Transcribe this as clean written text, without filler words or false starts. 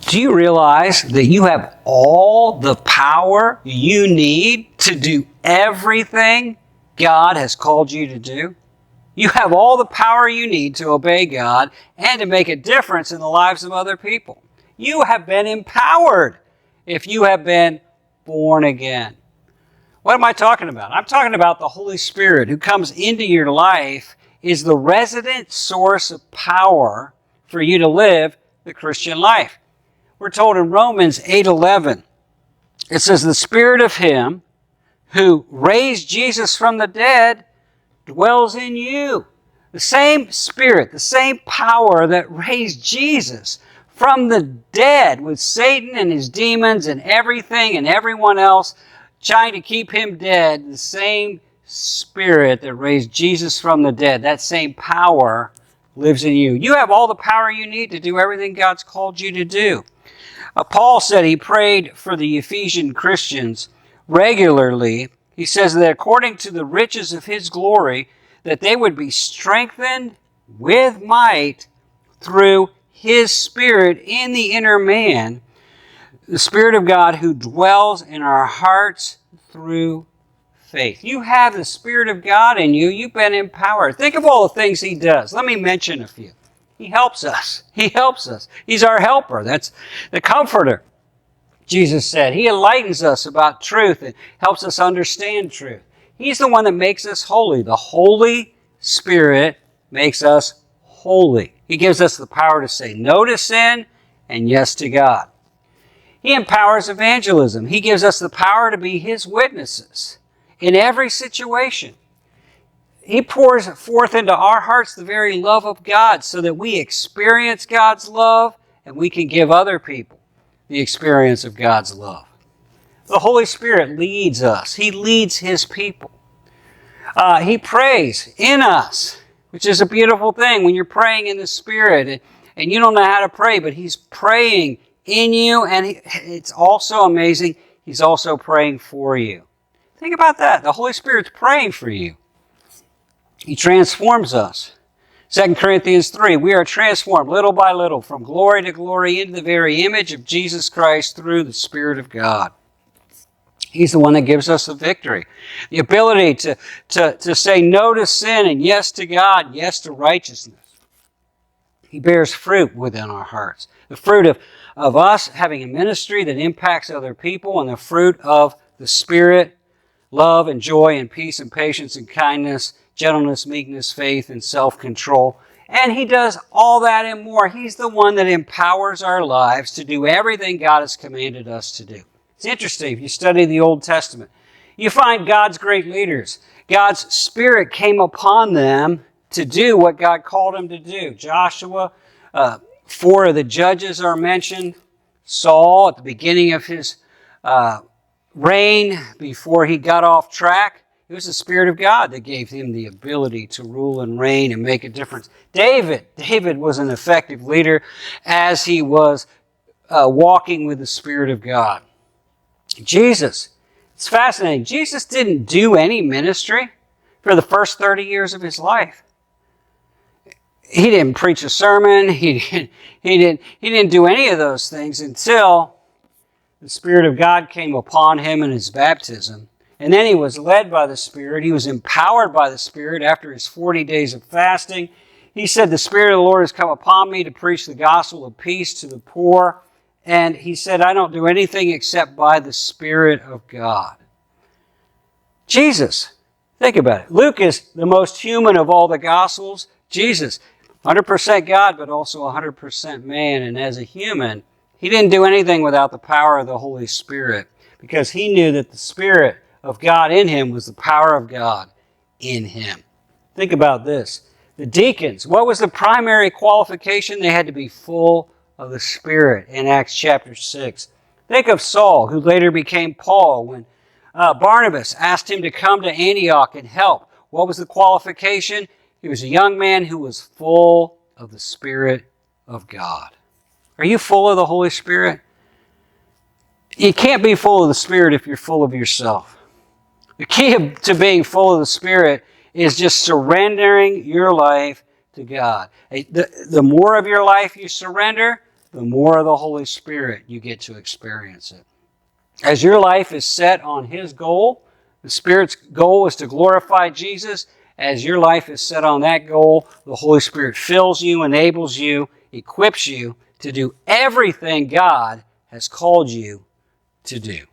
Do you realize that you have all the power you need to do everything God has called you to do? You have all the power you need to obey God and to make a difference in the lives of other people. You have been empowered if you have been born again. What am I talking about? I'm talking about the Holy Spirit who comes into your life is the resident source of power for you to live the Christian life. We're told in Romans 8:11, it says, the Spirit of Him who raised Jesus from the dead dwells in you. The same Spirit, the same power that raised Jesus from the dead with Satan and his demons and everything and everyone else trying to keep him dead, the same Spirit that raised Jesus from the dead, that same power lives in you. You have all the power you need to do everything God's called you to do. Paul said he prayed for the Ephesian Christians regularly. He says that according to the riches of His glory, that they would be strengthened with might through His Spirit in the inner man, the Spirit of God who dwells in our hearts through faith. You have the Spirit of God in you. You've been empowered. Think of all the things He does. Let me mention a few. He helps us. He helps us. He's our helper. That's the comforter, Jesus said. He enlightens us about truth and helps us understand truth. He's the one that makes us holy. The Holy Spirit makes us holy. He gives us the power to say no to sin and yes to God. He empowers evangelism. He gives us the power to be His witnesses in every situation. He pours forth into our hearts the very love of God so that we experience God's love and we can give other people the experience of God's love. The Holy Spirit leads us. He leads His people. He prays in us, which is a beautiful thing when you're praying in the Spirit and you don't know how to pray, but He's praying in you, and it's also amazing, He's also praying for you. Think about that. The Holy Spirit's praying for you. He transforms us. 2 Corinthians 3, we are transformed little by little from glory to glory into the very image of Jesus Christ through the Spirit of God. He's the one that gives us the victory. The ability to say no to sin and yes to God, yes to righteousness. He bears fruit within our hearts. The fruit of us having a ministry that impacts other people, and the fruit of the Spirit, love and joy and peace and patience and kindness, gentleness, meekness, faith, and self-control. And He does all that and more. He's the one that empowers our lives to do everything God has commanded us to do. It's interesting, if you study the Old Testament, you find God's great leaders. God's Spirit came upon them to do what God called them to do. Joshua, 4 of the judges are mentioned. Saul, at the beginning of his reign, before he got off track, it was the Spirit of God that gave him the ability to rule and reign and make a difference. David was an effective leader as he was walking with the Spirit of God. Jesus, it's fascinating. Jesus didn't do any ministry for the first 30 years of His life. He didn't preach a sermon. He didn't do any of those things until the Spirit of God came upon Him in His baptism. And then He was led by the Spirit. He was empowered by the Spirit after His 40 days of fasting. He said, the Spirit of the Lord has come upon me to preach the gospel of peace to the poor. And He said, I don't do anything except by the Spirit of God. Jesus, think about it. Luke is the most human of all the Gospels. Jesus, 100% God, but also 100% man. And as a human, He didn't do anything without the power of the Holy Spirit, because He knew that the Spirit of God in Him was the power of God in Him. Think about this. The deacons, what was the primary qualification? They had to be full of the Spirit in Acts chapter 6. Think of Saul, who later became Paul, when Barnabas asked him to come to Antioch and help. What was the qualification? He was a young man who was full of the Spirit of God. Are you full of the Holy Spirit? You can't be full of the Spirit if you're full of yourself. The key to being full of the Spirit is just surrendering your life to God. The more of your life you surrender, the more of the Holy Spirit you get to experience it. As your life is set on His goal, the Spirit's goal is to glorify Jesus. As your life is set on that goal, the Holy Spirit fills you, enables you, equips you to do everything God has called you to do.